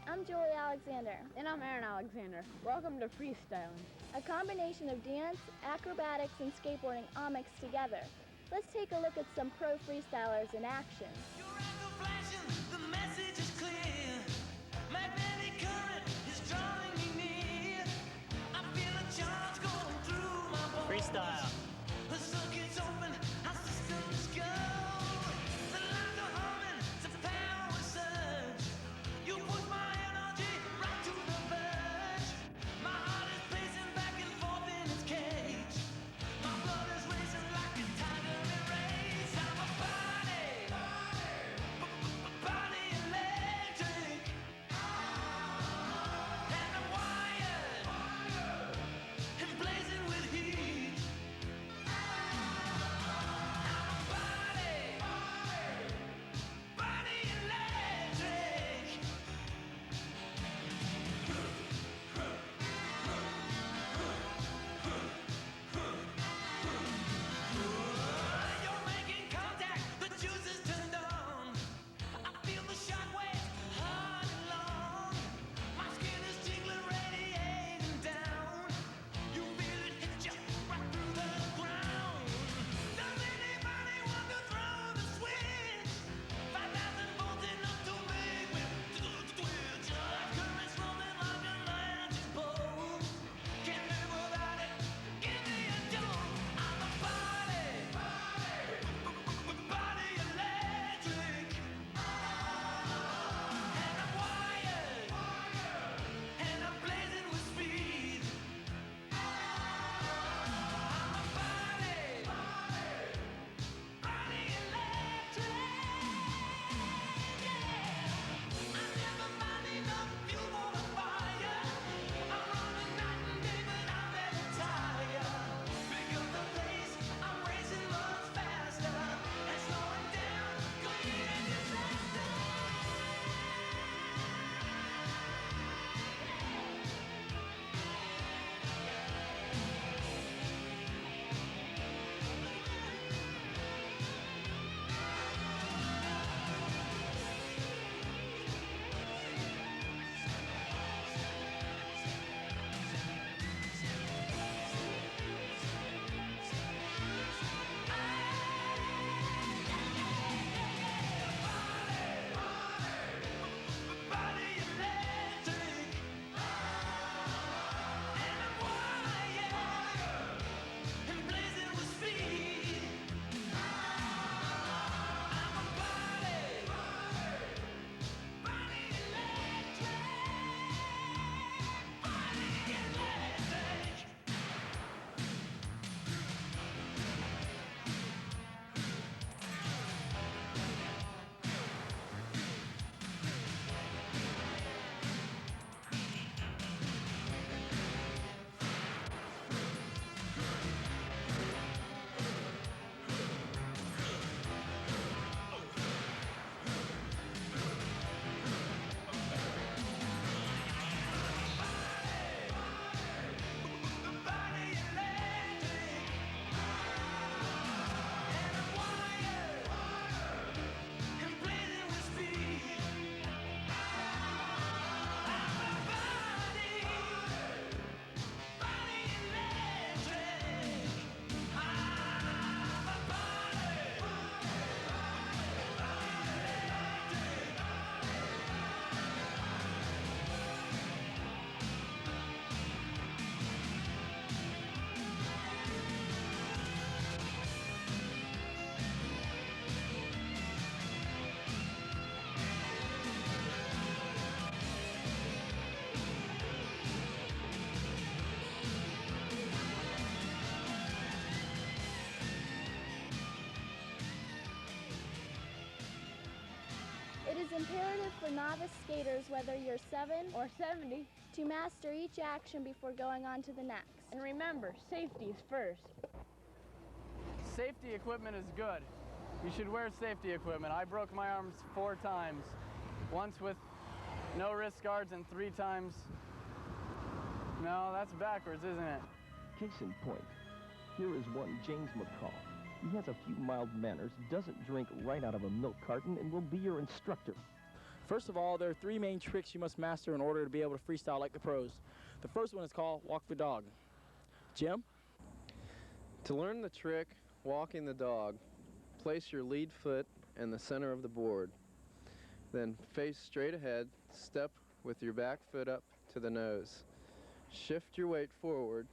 I'm Julie Alexander. And I'm Aaron Alexander. Welcome to Freestylin, a combination of dance, acrobatics, and skateboarding all mixed together. Let's take a look at some pro freestylers in action. Your eyes are flashing, the message is clear. Magnetic current is drawing me near. I feel a charge going through my bones. Freestyle. The circuit's open, our systems go. The lines are humming, it's a power surge. You push my energy right to the verge. My heart is pacing back and forth in its cage. My blood is racing like a tiger in race. I'm a body electric. And I'm wired and blazing with heat. I'm a body electric. You're making contact, the juice is turned on. I feel the shockwaves hard and long. My skin is tingling, radiating down. You feel it hit you right through the ground. Does anybody want to throw the switch? 5,000 volts enough to make me twitch. Currents rolling like a magic bolt. Can't live without it. Give me a jolt. I'm a body electric. And I'm wired. And I'm blazing with speed. I'm a body electric. Yeah. I never find enough fuel for the fire. I'm running night and day, but I'm never tired. Pick up the pace, I'm racing much faster. And slowing down could be a disaster. Body electric. And I'm wired and blazing with speed. I'm a body electric. Body electric. Body electric. And I'm wired and blazing with speed. I'm a body electric. I'm a body It is imperative for novice skaters, whether you're 7 or 70. to master each action before going on to the next. And remember, safety is first. Safety equipment is good. You should wear safety equipment. I broke my arms 4 times. Once with no wrist guards and 3 times. No, that's backwards, isn't it? Case in point, here is one James McCall. He has a few mild manners, doesn't drink right out of a milk carton, and will be your instructor. First of all, there are 3 main tricks you must master in order to be able to freestyle like the pros. The first one is called walk the dog. Jim? To learn the trick, walking the dog, place your lead foot in the center of the board. Then face straight ahead, step with your back foot up to the nose. Shift your weight forward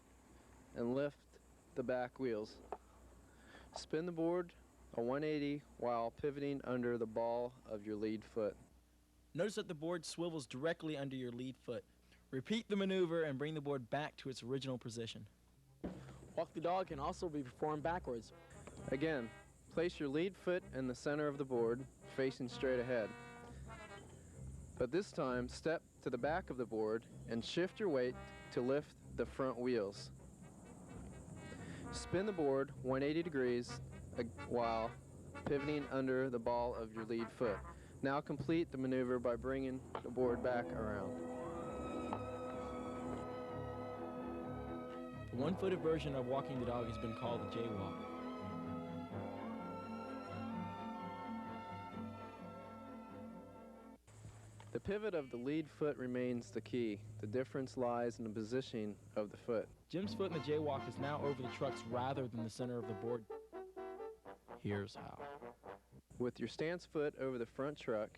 and lift the back wheels. Spin the board a 180 while pivoting under the ball of your lead foot. Notice that the board swivels directly under your lead foot. Repeat the maneuver and bring the board back to its original position. Walk the dog can also be performed backwards. Again, place your lead foot in the center of the board, facing straight ahead. But this time, step to the back of the board and shift your weight to lift the front wheels. Spin the board 180 degrees while pivoting under the ball of your lead foot. Now complete the maneuver by bringing the board back around. The one-footed version of walking the dog has been called the jaywalk. The pivot of the lead foot remains the key. The difference lies in the positioning of the foot. Jim's foot in the jaywalk is now over the trucks rather than the center of the board. Here's how. With your stance foot over the front truck,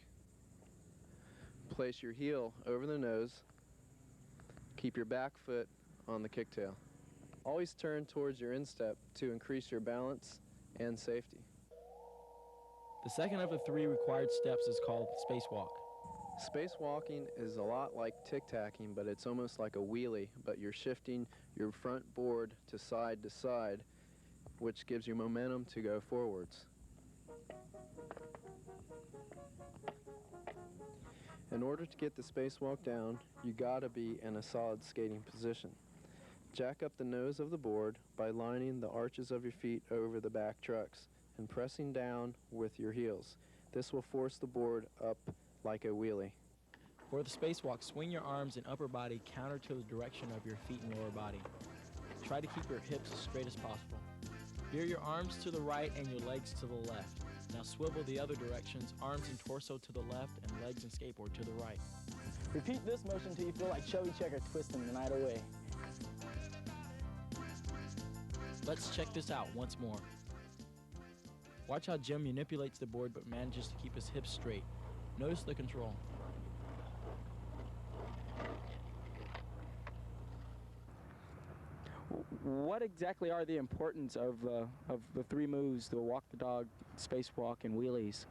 place your heel over the nose. Keep your back foot on the kicktail. Always turn towards your instep to increase your balance and safety. The second of the 3 required steps is called spacewalk. Spacewalking is a lot like tic-tacking, but it's almost like a wheelie, but you're shifting your front board to side, which gives you momentum to go forwards. In order to get the spacewalk down, you gotta be in a solid skating position. Jack up the nose of the board by lining the arches of your feet over the back trucks and pressing down with your heels. This will force the board up like a wheelie. For the spacewalk, swing your arms and upper body counter to the direction of your feet and lower body. Try to keep your hips as straight as possible. Veer your arms to the right and your legs to the left. Now swivel the other directions, arms and torso to the left and legs and skateboard to the right. Repeat this motion until you feel like Chubby Checker twisting the night away. Let's check this out once more. Watch how Jim manipulates the board but manages to keep his hips straight. Notice the control. What exactly are the importance of the 3 moves, the walk the dog, spacewalk, and wheelies?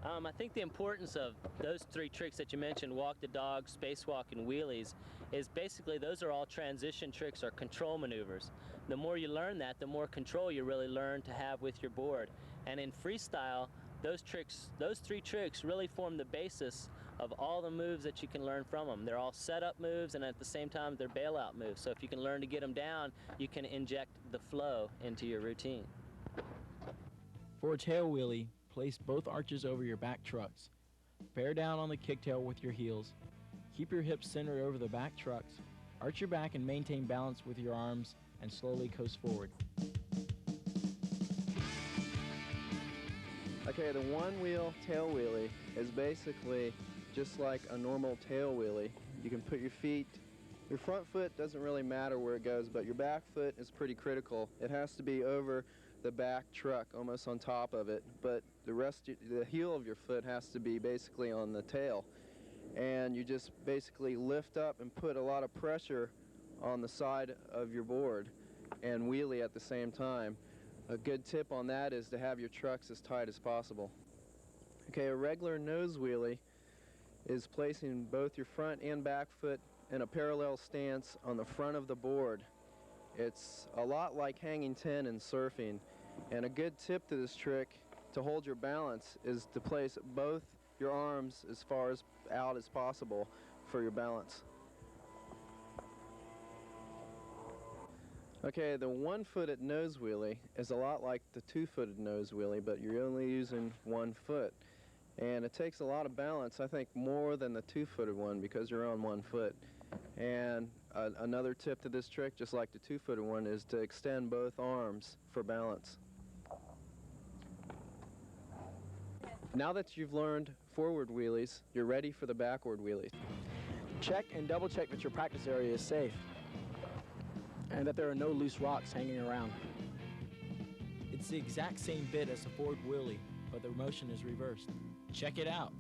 I think the importance of those 3 tricks that you mentioned, walk the dog, spacewalk, and wheelies, is basically those are all transition tricks or control maneuvers. The more you learn that, the more control you really learn to have with your board. And in freestyle, those 3 tricks really form the basis of all the moves that you can learn from them. They're all setup moves, and at the same time, they're bailout moves. So if you can learn to get them down, you can inject the flow into your routine. For a tail wheelie, place both arches over your back trucks. Bear down on the kicktail with your heels. Keep your hips centered over the back trucks. Arch your back and maintain balance with your arms, and slowly coast forward. Okay, the one-wheel tail wheelie is basically just like a normal tail wheelie. You can put your front foot doesn't really matter where it goes, but your back foot is pretty critical. It has to be over the back truck, almost on top of it, but the heel of your foot has to be basically on the tail. And you just basically lift up and put a lot of pressure on the side of your board and wheelie at the same time. A good tip on that is to have your trucks as tight as possible. Okay, a regular nose wheelie is placing both your front and back foot in a parallel stance on the front of the board. It's a lot like hanging 10 in surfing, and a good tip to this trick to hold your balance is to place both your arms as far out as possible for your balance. Okay, the one-footed nose wheelie is a lot like the two-footed nose wheelie, but you're only using one foot. And it takes a lot of balance, I think more than the two-footed one because you're on one foot. And another tip to this trick, just like the two-footed one, is to extend both arms for balance. Now that you've learned forward wheelies, you're ready for the backward wheelies. Check and double check that your practice area is safe and that there are no loose rocks hanging around. It's the exact same bit as a forward wheelie, but the motion is reversed. Check it out.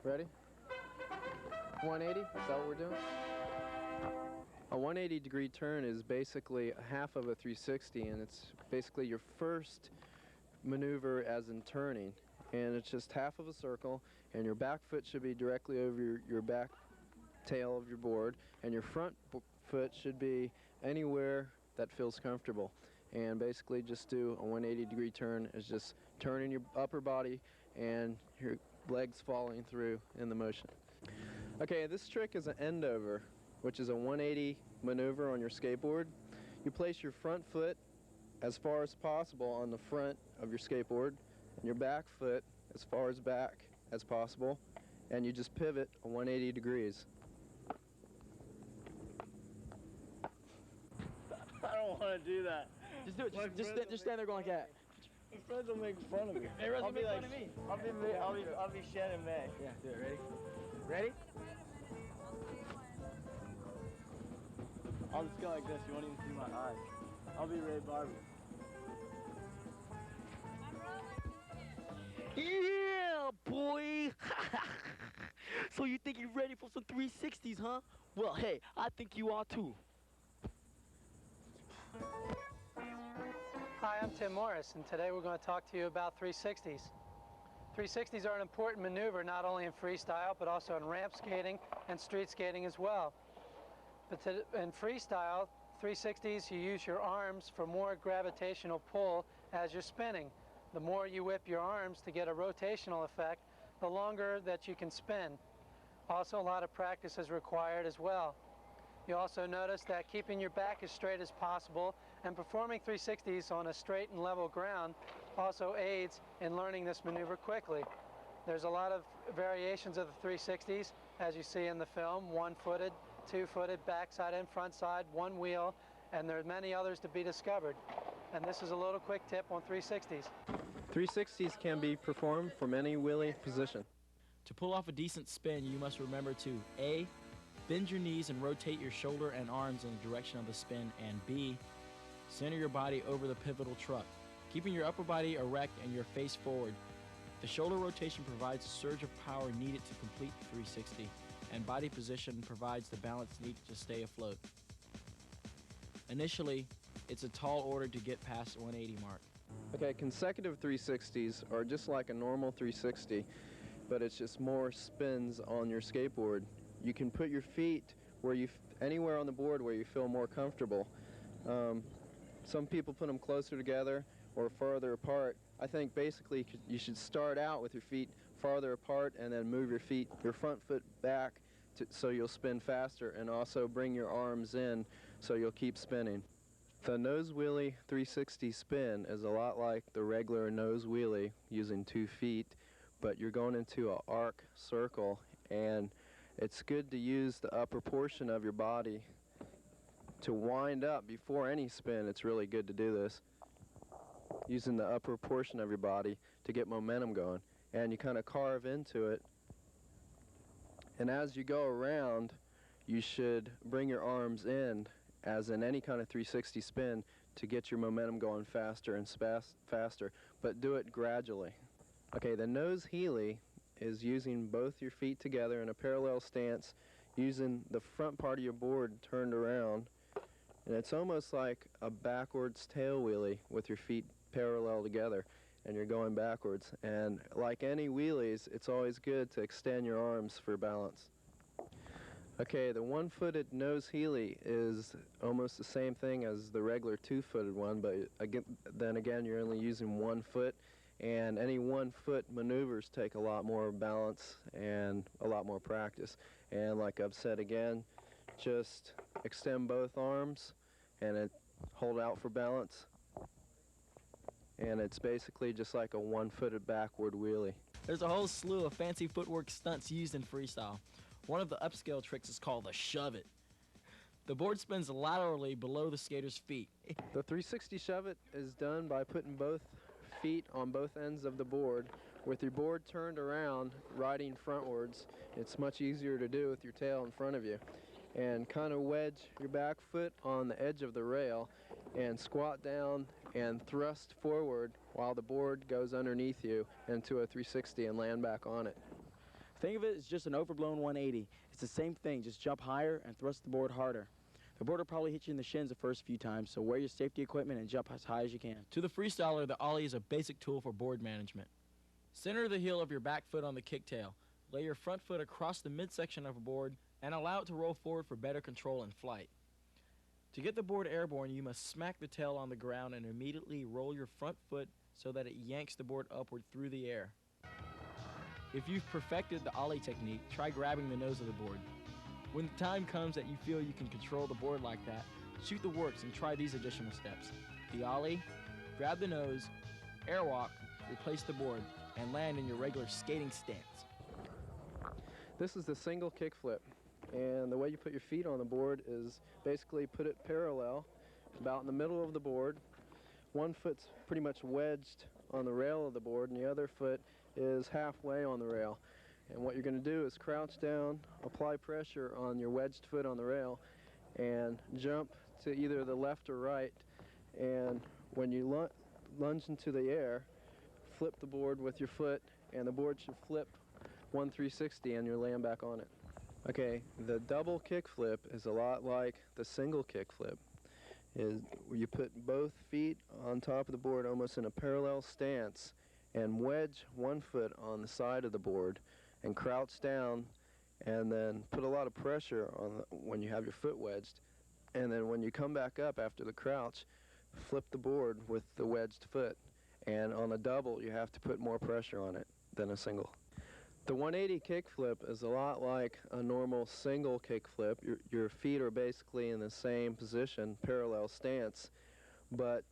Ready? 180, is that what we're doing? A 180-degree turn is basically half of a 360, and it's basically your first maneuver as in turning. And it's just half of a circle, and your back foot should be directly over your back tail of your board, and your front foot should be anywhere that feels comfortable. And basically just do a 180-degree turn is just turning your upper body and your legs falling through in the motion. Okay, this trick is an end over, which is a 180 maneuver on your skateboard. You place your front foot as far as possible on the front of your skateboard, and your back foot as far as back as possible, and you just pivot 180 degrees. I don't want to do that. Just do it. Just stand there going like that. My friends will make fun of me. Hey, Russ, make fun of me. I'll be Shannon May. Yeah, do it. Ready? Ready? I'll just go like this. You won't even see my eyes. I'll be Ray Barbie. Yeah, boy! So you think you're ready for some 360s, huh? Well, hey, I think you are too. Hi, I'm Tim Morris, and today we're going to talk to you about 360s. 360s are an important maneuver not only in freestyle, but also in ramp skating and street skating as well. But in freestyle, 360s, you use your arms for more gravitational pull as you're spinning. The more you whip your arms to get a rotational effect, the longer that you can spin. Also, a lot of practice is required as well. You also notice that keeping your back as straight as possible and performing 360s on a straight and level ground also aids in learning this maneuver quickly. There's a lot of variations of the 360s, as you see in the film: one-footed, two-footed, backside and front side, one wheel, and there are many others to be discovered. And this is a little quick tip on 360s. 360s can be performed from any wheelie position. To pull off a decent spin, you must remember to A, bend your knees and rotate your shoulder and arms in the direction of the spin, and B, center your body over the pivotal truck, keeping your upper body erect and your face forward. The shoulder rotation provides a surge of power needed to complete the 360, and body position provides the balance needed to stay afloat. Initially, it's a tall order to get past the 180 mark. Okay, consecutive 360s are just like a normal 360, but it's just more spins on your skateboard. You can put your feet where anywhere on the board where you feel more comfortable. Some people put them closer together or farther apart. I think basically you should start out with your feet farther apart and then move your front foot back so you'll spin faster, and also bring your arms in so you'll keep spinning. The nose wheelie 360 spin is a lot like the regular nose wheelie using 2 feet, but you're going into an arc circle, and it's good to use the upper portion of your body to wind up before any spin. It's really good to do this, using the upper portion of your body to get momentum going, and you kind of carve into it. And as you go around, you should bring your arms in, as in any kind of 360 spin, to get your momentum going faster and faster, but do it gradually. Okay, the nose heelie is using both your feet together in a parallel stance, using the front part of your board turned around, and it's almost like a backwards tail wheelie with your feet parallel together, and you're going backwards. And like any wheelies, it's always good to extend your arms for balance. Okay, the one-footed nose heelie is almost the same thing as the regular two-footed one, but then again, you're only using one foot, and any one-foot maneuvers take a lot more balance and a lot more practice. And like I've said again, just extend both arms and hold out for balance. And it's basically just like a one-footed backward wheelie. There's a whole slew of fancy footwork stunts used in freestyle. One of the upscale tricks is called the shove it. The board spins laterally below the skater's feet. The 360 shove it is done by putting both feet on both ends of the board. With your board turned around, riding frontwards, it's much easier to do with your tail in front of you. And kind of wedge your back foot on the edge of the rail and squat down and thrust forward while the board goes underneath you into a 360 and land back on it. Think of it as just an overblown 180. It's the same thing, just jump higher and thrust the board harder. The board will probably hit you in the shins the first few times, so wear your safety equipment and jump as high as you can. To the freestyler, the ollie is a basic tool for board management. Center the heel of your back foot on the kicktail. Lay your front foot across the midsection of a board and allow it to roll forward for better control in flight. To get the board airborne, you must smack the tail on the ground and immediately roll your front foot so that it yanks the board upward through the air. If you've perfected the ollie technique, try grabbing the nose of the board. When the time comes that you feel you can control the board like that, shoot the works and try these additional steps. The ollie, grab the nose, airwalk, replace the board, and land in your regular skating stance. This is the single kickflip, and the way you put your feet on the board is basically put it parallel, about in the middle of the board. One foot's pretty much wedged on the rail of the board, and the other foot is halfway on the rail. And what you're going to do is crouch down, apply pressure on your wedged foot on the rail, and jump to either the left or right. And when you lunge into the air, flip the board with your foot, and the board should flip 360 and you'll land back on it. Okay, the double kickflip is a lot like the single kickflip. You put both feet on top of the board almost in a parallel stance and wedge one foot on the side of the board and crouch down, and then put a lot of pressure on when you have your foot wedged. And then when you come back up after the crouch, flip the board with the wedged foot. And on a double, you have to put more pressure on it than a single. The 180 kickflip is a lot like a normal single kickflip. Your feet are basically in the same position, parallel stance. But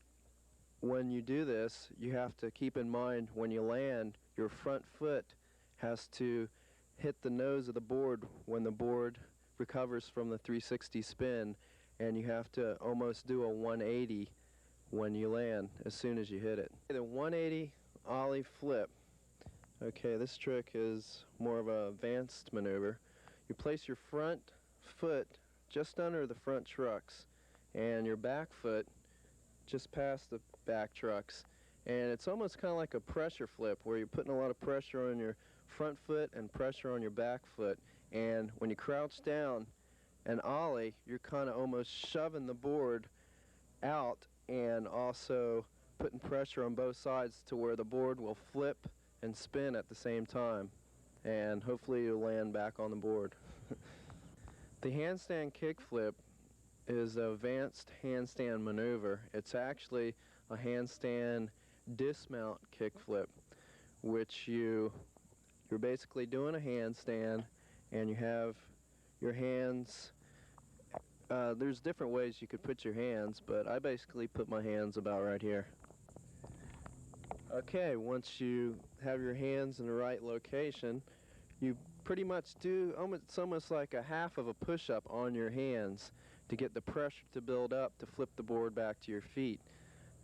when you do this, you have to keep in mind when you land, your front foot has to hit the nose of the board when the board recovers from the 360 spin, and you have to almost do a 180 when you land as soon as you hit it. The 180 ollie flip. Okay, this trick is more of an advanced maneuver. You place your front foot just under the front trucks and your back foot just past the back trucks. And it's almost kind of like a pressure flip where you're putting a lot of pressure on your front foot and pressure on your back foot. And when you crouch down and ollie, you're kind of almost shoving the board out and also putting pressure on both sides to where the board will flip and spin at the same time, and hopefully you'll land back on the board. The handstand kickflip is an advanced handstand maneuver. It's actually a handstand dismount kickflip, which you're basically doing a handstand and you have your hands. There's different ways you could put your hands, but I basically put my hands about right here. Okay, once you have your hands in the right location, you pretty much do, it's almost like a half of a push-up on your hands to get the pressure to build up to flip the board back to your feet.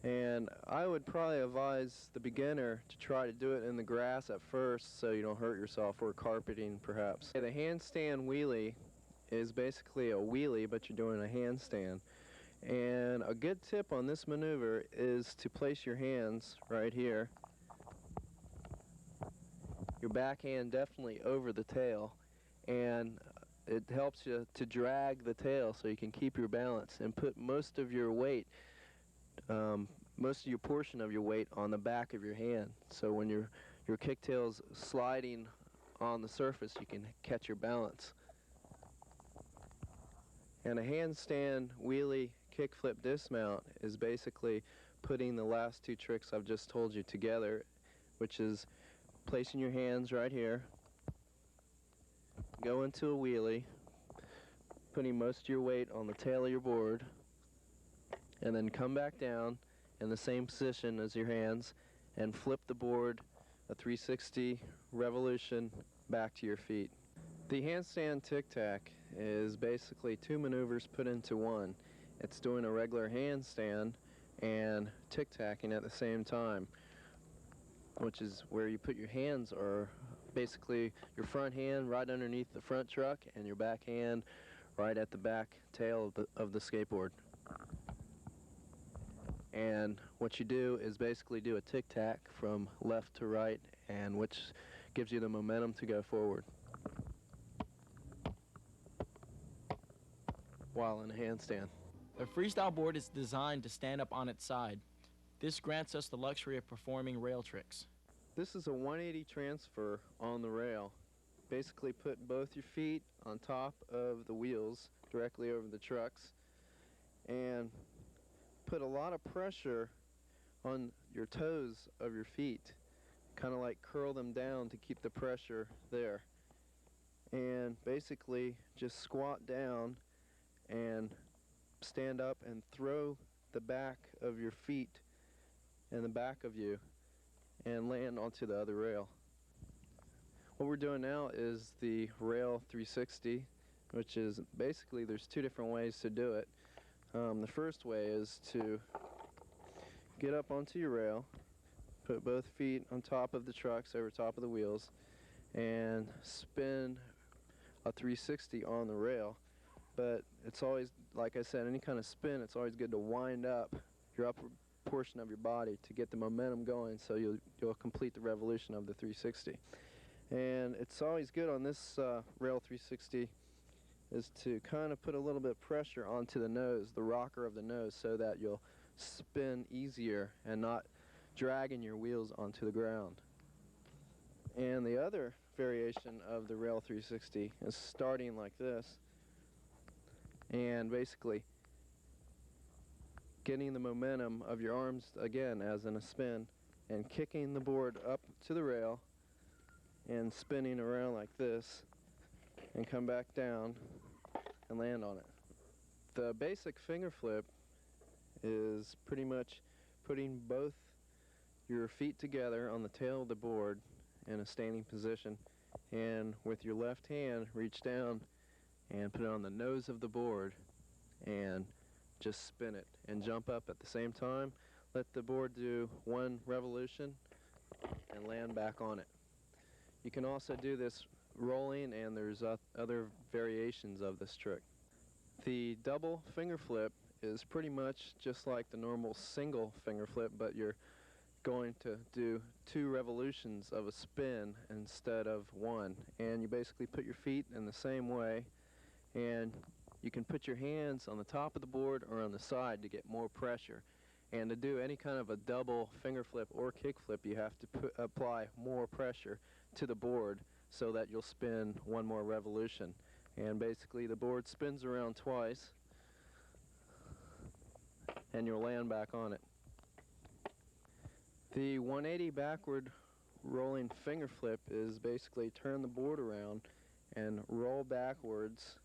And I would probably advise the beginner to try to do it in the grass at first so you don't hurt yourself, or carpeting perhaps. The handstand wheelie is basically a wheelie, but you're doing a handstand. And a good tip on this maneuver is to place your hands right here, your backhand definitely over the tail, and it helps you to drag the tail so you can keep your balance and put most of your weight, most of your portion of your weight on the back of your hand. So when your kicktail's sliding on the surface, you can catch your balance. And a handstand wheelie kickflip dismount is basically putting the last two tricks I've just told you together, which is placing your hands right here, go into a wheelie, putting most of your weight on the tail of your board, and then come back down in the same position as your hands and flip the board a 360 revolution back to your feet. The handstand tic-tac is basically two maneuvers put into one. It's doing a regular handstand and tic-tacking at the same time. which is where you put your hands, or basically your front hand right underneath the front truck and your back hand right at the back tail of the skateboard. And what you do is basically do a tic-tac from left to right, and which gives you the momentum to go forward while in a handstand. A freestyle board is designed to stand up on its side. This grants us the luxury of performing rail tricks. This is a 180 transfer on the rail. Basically put both your feet on top of the wheels directly over the trucks and put a lot of pressure on your toes of your feet, kind of like curl them down to keep the pressure there, and basically just squat down and stand up and throw the back of your feet and the back of you and land onto the other rail. What we're doing now is the rail 360, which is basically there's two different ways to do it. The first way is to get up onto your rail, put both feet on top of the trucks over top of the wheels, and spin a 360 on the rail. But it's always, like I said, any kind of spin, it's always good to wind up your upper portion of your body to get the momentum going, so you'll complete the revolution of the 360. And it's always good on this rail 360 is to kind of put a little bit of pressure onto the nose, the rocker of the nose, so that you'll spin easier and not dragging your wheels onto the ground. And the other variation of the rail 360 is starting like this and basically getting the momentum of your arms again as in a spin and kicking the board up to the rail and spinning around like this and come back down and land on it. The basic finger flip is pretty much putting both your feet together on the tail of the board in a standing position, and with your left hand reach down and put it on the nose of the board and just spin it and jump up at the same time. Let the board do one revolution and land back on it. You can also do this rolling, and there's other variations of this trick. The double finger flip is pretty much just like the normal single finger flip, but you're going to do 2 revolutions of a spin instead of 1. And you basically put your feet in the same way, and you can put your hands on the top of the board or on the side to get more pressure. And to do any kind of a double finger flip or kick flip, you have to apply more pressure to the board so that you'll spin 1 more revolution. And basically the board spins around twice and you'll land back on it. The 180 backward rolling finger flip is basically turn the board around and roll backwards.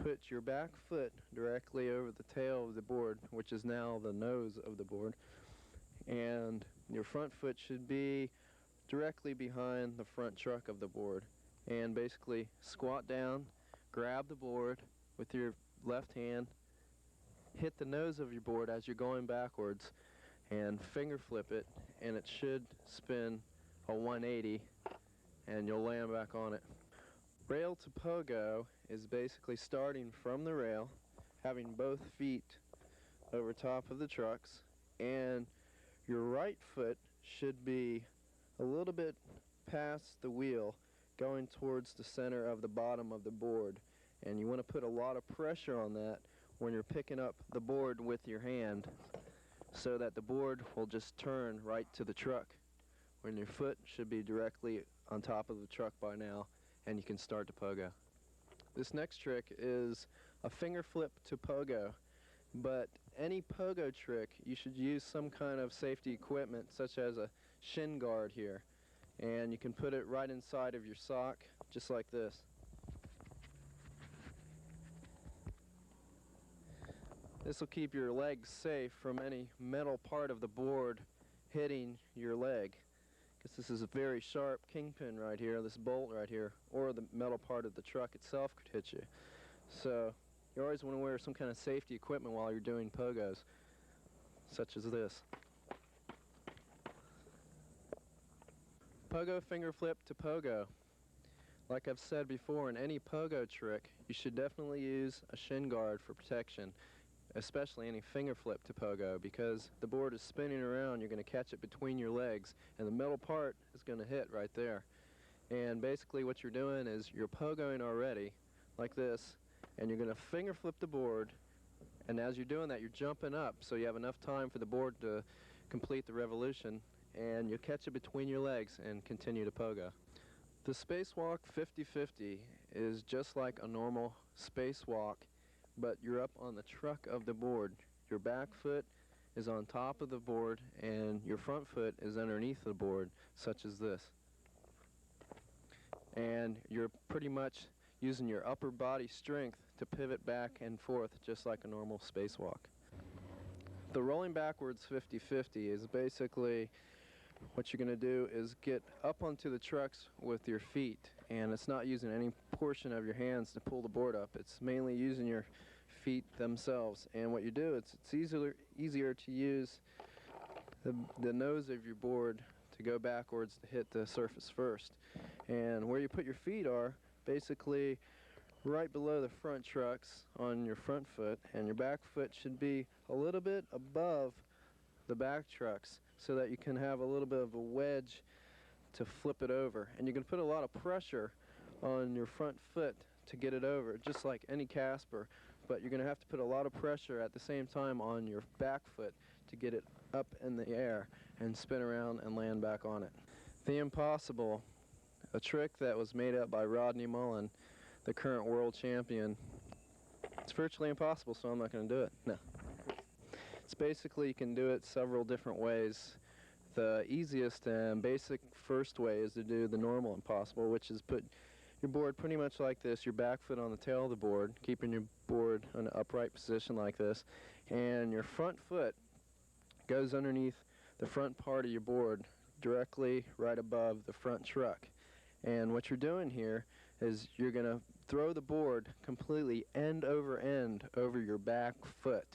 Put your back foot directly over the tail of the board, which is now the nose of the board, and your front foot should be directly behind the front truck of the board. And basically squat down, grab the board with your left hand, hit the nose of your board as you're going backwards, and finger flip it, and it should spin a 180 and you'll land back on it. Rail to pogo is basically starting from the rail, having both feet over top of the trucks, and your right foot should be a little bit past the wheel, going towards the center of the bottom of the board. And you want to put a lot of pressure on that when you're picking up the board with your hand, so that the board will just turn right to the truck, when your foot should be directly on top of the truck by now, and you can start to pogo. This next trick is a finger flip to pogo, but any pogo trick you should use some kind of safety equipment, such as a shin guard here, and you can put it right inside of your sock, just like this. This will keep your legs safe from any metal part of the board hitting your leg, because this is a very sharp kingpin right here, this bolt right here, or the metal part of the truck itself could hit you. So you always want to wear some kind of safety equipment while you're doing pogos, such as this. Pogo finger flip to pogo. Like I've said before, in any pogo trick, you should definitely use a shin guard for protection, especially any finger flip to pogo, because the board is spinning around, you're going to catch it between your legs, and the middle part is going to hit right there. And basically what you're doing is you're pogoing already, like this, and you're going to finger flip the board, and as you're doing that, you're jumping up, so you have enough time for the board to complete the revolution, and you'll catch it between your legs and continue to pogo. The spacewalk 50-50 is just like a normal spacewalk, but you're up on the truck of the board. Your back foot is on top of the board, and your front foot is underneath the board, such as this. And you're pretty much using your upper body strength to pivot back and forth just like a normal spacewalk. The rolling backwards 50-50 is basically what you're going to do is get up onto the trucks with your feet, and it's not using any portion of your hands to pull the board up. It's mainly using your feet themselves. And what you do, it's easier to use the nose of your board to go backwards to hit the surface first. And where you put your feet are basically right below the front trucks on your front foot, and your back foot should be a little bit above the back trucks so that you can have a little bit of a wedge to flip it over. And you can put a lot of pressure on your front foot to get it over, just like any Casper, but you're going to have to put a lot of pressure at the same time on your back foot to get it up in the air and spin around and land back on it. The impossible, a trick that was made up by Rodney Mullen, the current world champion. It's virtually impossible, so I'm not going to do it. No. It's basically, you can do it several different ways. The easiest and basic first way is to do the normal impossible, which is put your board pretty much like this, your back foot on the tail of the board, keeping your board in an upright position like this, and your front foot goes underneath the front part of your board, directly right above the front truck. And what you're doing here is you're going to throw the board completely end over your back foot.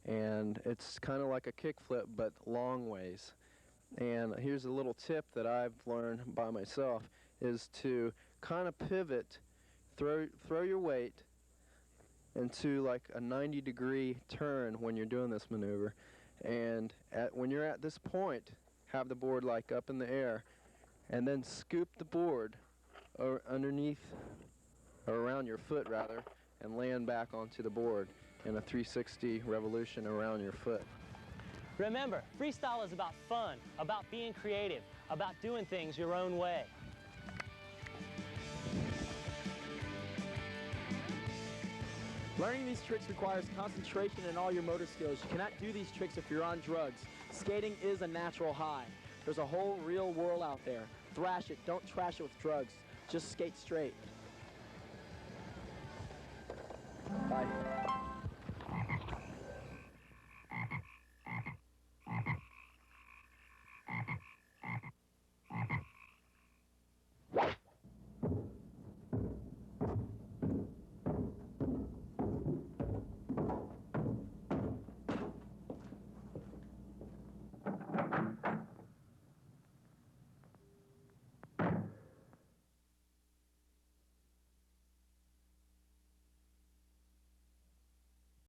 And it's kind of like a kick flip, but long ways. And here's a little tip that I've learned by myself, is to kind of pivot, throw your weight into like a 90-degree turn when you're doing this maneuver. And when you're at this point, have the board like up in the air, and then scoop the board underneath, or around your foot rather, and land back onto the board in a 360 revolution around your foot. Remember, freestyle is about fun, about being creative, about doing things your own way. Learning these tricks requires concentration in all your motor skills. You cannot do these tricks if you're on drugs. Skating is a natural high. There's a whole real world out there. Thrash it, don't trash it with drugs. Just skate straight. Bye.